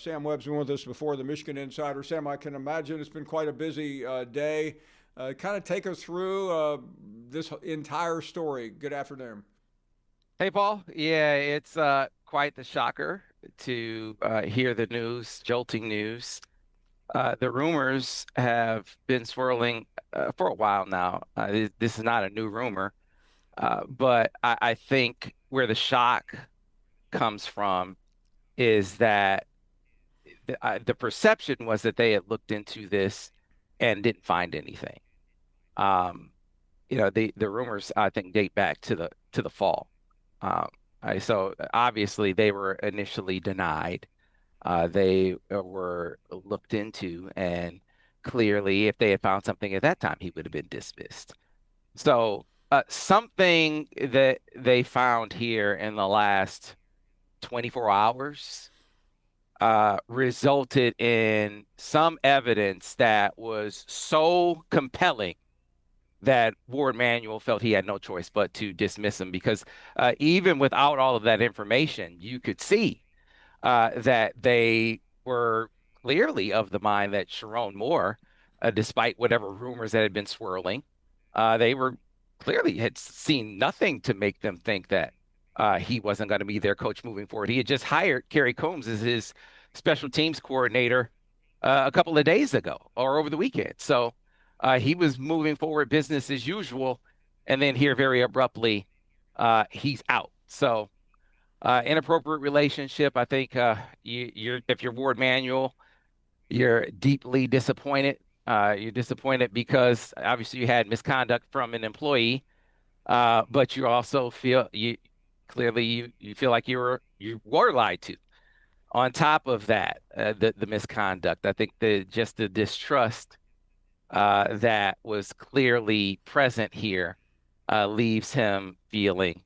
Sam Webb's been with us before, the Michigan Insider. Sam, I can imagine it's been quite a busy day. Kind of take us through this entire story. Good afternoon. Hey, Paul. Yeah, it's quite the shocker to hear the news, jolting news. The rumors have been swirling for a while now. This is not a new rumor, but I think where the shock comes from is that the perception was that they had looked into this and didn't find anything. Um, the rumors I think date back to the fall. Um, so obviously they were initially denied. They were looked into, and clearly, if they had found something at that time, he would have been dismissed. So something that they found here in the last 24 hours resulted in some evidence that was so compelling that Ward Manuel felt he had no choice but to dismiss him because even without all of that information, you could see that they were clearly of the mind that Sherrone Moore, despite whatever rumors that had been swirling, they were clearly had seen nothing to make them think that he wasn't going to be their coach moving forward. He had just hired Kerry Combs as his special teams coordinator a couple of days ago or over the weekend. So he was moving forward business as usual, and then here very abruptly, he's out. So inappropriate relationship. I think you're if you're Ward Manuel, you're deeply disappointed. You're disappointed because obviously you had misconduct from an employee, but you also feel you feel like you were lied to. On top of that, the misconduct. I think the distrust that was clearly present here leaves him feeling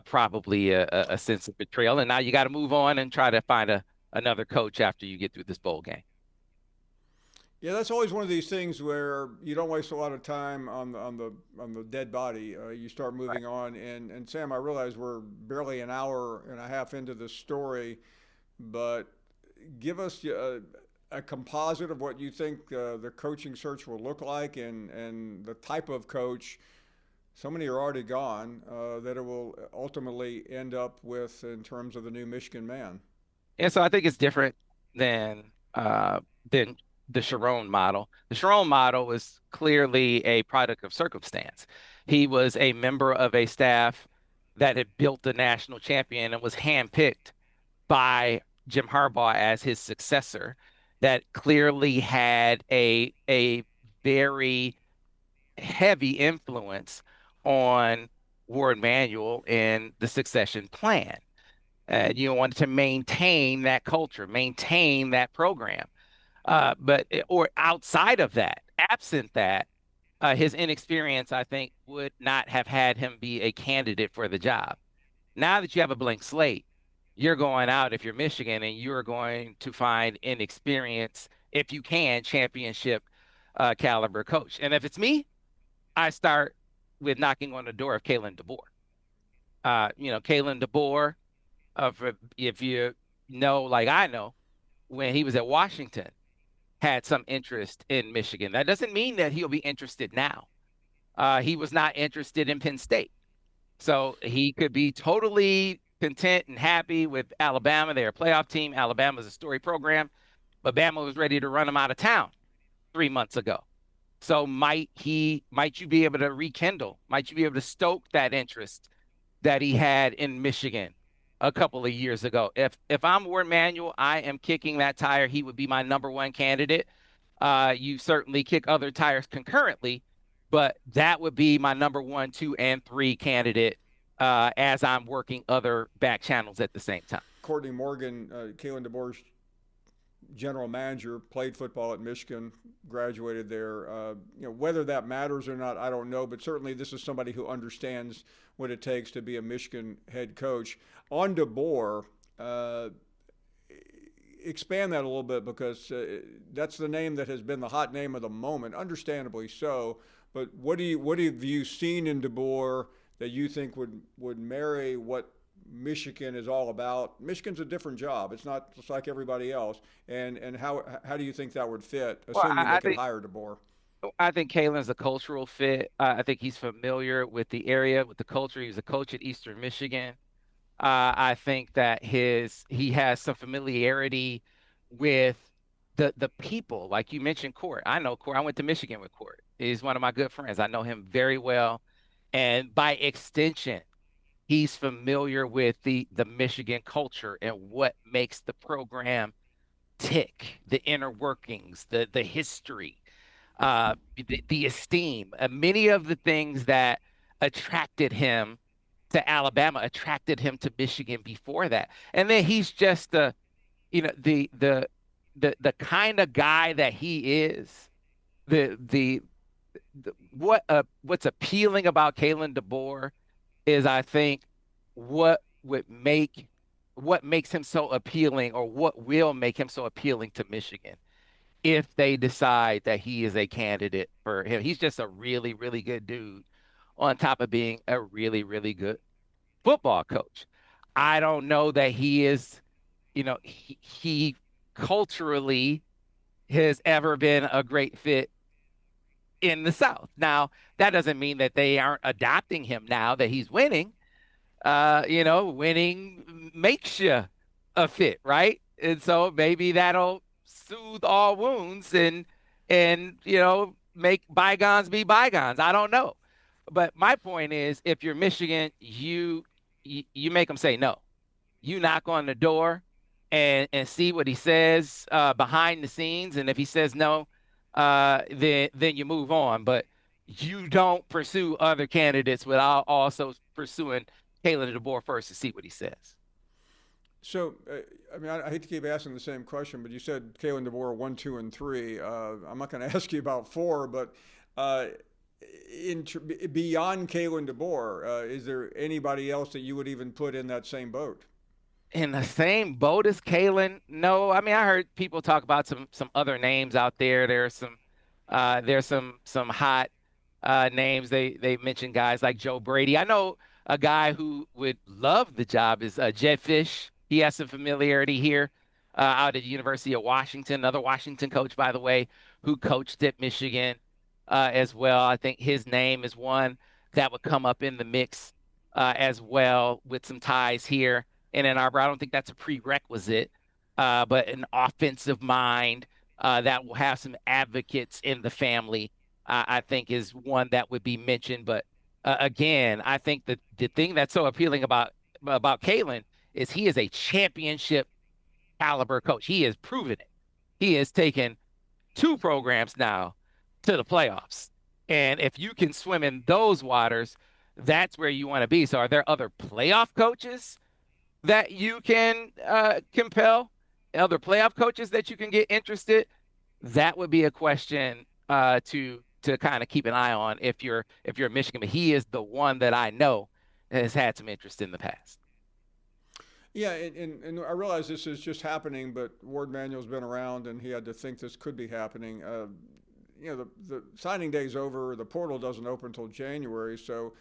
probably a sense of betrayal. And now you got to move on and try to find another coach after you get through this bowl game. Yeah, that's always one of these things where you don't waste a lot of time on the dead body. You start Right. moving on. And Sam, I realize we're barely an hour and a half into the story, but give us a composite of what you think the coaching search will look like and the type of coach. So many are already gone that it will ultimately end up with in terms of the new Michigan man. And so I think it's different than than the Sherrone model. The Sherrone model was clearly a product of circumstance. He was a member of a staff that had built the national champion and was handpicked by Jim Harbaugh as his successor that clearly had a very heavy influence on Ward Manuel and the succession plan. You wanted to maintain that culture, maintain that program. But or outside of that, absent that, his inexperience, I think, would not have had him be a candidate for the job. Now that you have a blank slate, you're going out if you're Michigan and you're going to find inexperience, if you can, championship caliber coach. And if it's me, I start with knocking on the door of Kalen DeBoer. Kalen DeBoer, if you know, like I know, when he was at Washington, had some interest in Michigan. That doesn't mean that he'll be interested now. He was not interested in Penn State. So he could be totally content and happy with Alabama. They're a playoff team. Alabama's a story program, but Bama was ready to run him out of town 3 months ago. So might you be able to rekindle? Might you be able to stoke that interest that he had in Michigan a couple of years ago? If I'm Ward Manuel, I am kicking that tire. He would be my number one candidate. You certainly kick other tires concurrently, but that would be my number one, two, and three candidate as I'm working other back channels at the same time. Courtney Morgan, Kalen DeBoer's general manager, played football at Michigan, graduated there. Whether that matters or not, I don't know. But certainly, this is somebody who understands what it takes to be a Michigan head coach. On DeBoer, uh, expand that a little bit because that's the name that has been the hot name of the moment, understandably so. But what have you seen in DeBoer that you think would marry what Michigan is all about. Michigan's a different job. It's not just like everybody else. And how do you think that would fit, Well, assuming they could hire DeBoer? I think Kalen's a cultural fit. I think he's familiar with the area, with the culture. He was a coach at Eastern Michigan. I think that he has some familiarity with the people, like you mentioned, Court. I know Court. I went to Michigan with Court. He's one of my good friends. I know him very well, and by extension, he's familiar with the Michigan culture and what makes the program tick, the inner workings, the history, the esteem. Many of the things that attracted him to Alabama attracted him to Michigan before that. And then he's just you know, the kind of guy that he is. The the, what's appealing about Kalen DeBoer is, I think, what would make what makes him so appealing, or what will make him so appealing to Michigan if they decide that he is a candidate for him. He's just a really, really good dude on top of being a really, really good football coach. I don't know that he is, he culturally has ever been a great fit in the South. Now, that doesn't mean that they aren't adopting him now that he's winning. Winning makes you a fit, right? And so maybe that'll soothe all wounds and make bygones be bygones. I don't know. But my point is, if you're Michigan, you make them say no. You knock on the door and see what he says behind the scenes, and if he says no, then you move on. But you don't pursue other candidates without also pursuing Kalen DeBoer first to see what he says. So, I mean, I hate to keep asking the same question, but you said Kalen DeBoer 1, 2, and 3. I'm not going to ask you about 4, but uh, beyond Kalen DeBoer, is there anybody else that you would even put in that same boat? In the same boat as Kalen? No, I mean I heard people talk about some other names out there. There's some hot names. They mentioned guys like Joe Brady. I know a guy who would love the job is Jed Fish. He has some familiarity here out at the University of Washington. Another Washington coach, by the way, who coached at Michigan as well. I think his name is one that would come up in the mix as well, with some ties here in Ann Arbor. I don't think that's a prerequisite, but an offensive mind that will have some advocates in the family, I think, is one that would be mentioned. But again, I think that the thing that's so appealing about Kalen is he is a championship caliber coach. He has proven it. He has taken two programs now to the playoffs. And if you can swim in those waters, that's where you want to be. So are there other playoff coaches that you can compel, other playoff coaches that you can get interested? That would be a question to kind of keep an eye on if you're Michigan. But he is the one that I know has had some interest in the past. Yeah, and I realize this is just happening, but Ward Manuel's been around, and he had to think this could be happening. The signing day's over. The portal doesn't open until January. So,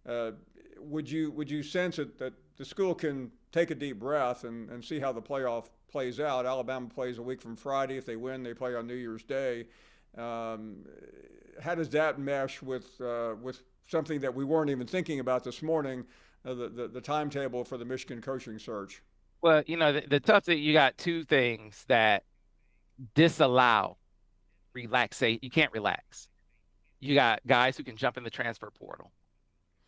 uh, would you sense that the school can take a deep breath and see how the playoff plays out? Alabama plays a week from Friday. If they win, they play on New Year's Day. Um, how does that mesh with something that we weren't even thinking about this morning? The timetable for the Michigan coaching search. Well, the tough thing, you got two things that disallow relaxation. You can't relax. You got guys who can jump in the transfer portal,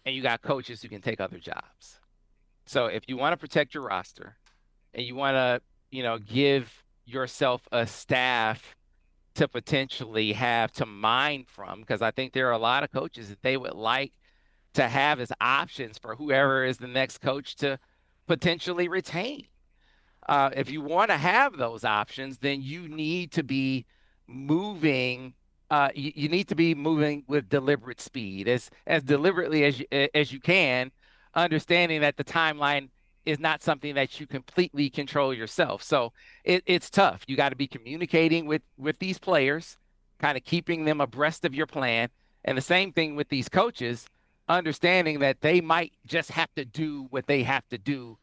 and you got coaches who can take other jobs. So if you want to protect your roster and you want to, give yourself a staff to potentially have to mine from, because I think there are a lot of coaches that they would like to have as options for whoever is the next coach to potentially retain. If you want to have those options, then you need to be moving. You need to be moving with deliberate speed, as deliberately as you can, understanding that the timeline is not something that you completely control yourself. So it's tough. You got to be communicating with these players, kind of keeping them abreast of your plan, and the same thing with these coaches. understanding that they might just have to do what they have to do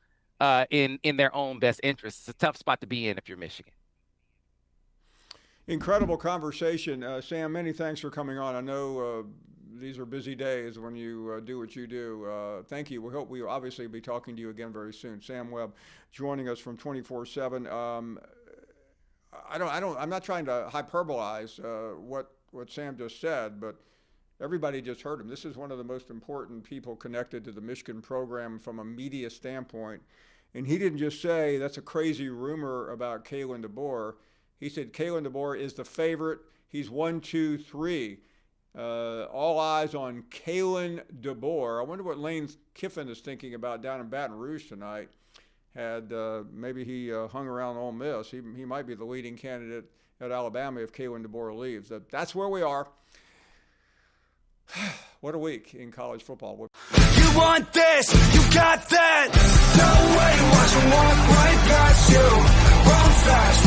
in their own best interest. It's a tough spot to be in if you're Michigan. Incredible conversation. Sam, many thanks for coming on. I know these are busy days when you do what you do. Thank you. We hope we will obviously be talking to you again very soon. Sam Webb joining us from 24/7. I'm not trying to hyperbolize what Sam just said, but everybody just heard him. This is one of the most important people connected to the Michigan program from a media standpoint. And he didn't just say that's a crazy rumor about Kalen DeBoer. He said Kalen DeBoer is the favorite. He's 1, 2, 3. All eyes on Kalen DeBoer. I wonder what Lane Kiffin is thinking about down in Baton Rouge tonight. Maybe he hung around Ole Miss. He might be the leading candidate at Alabama if Kalen DeBoer leaves. That's where we are. What a week in college football. You want this, you got that. No way, watch them walk right past you. Run fast,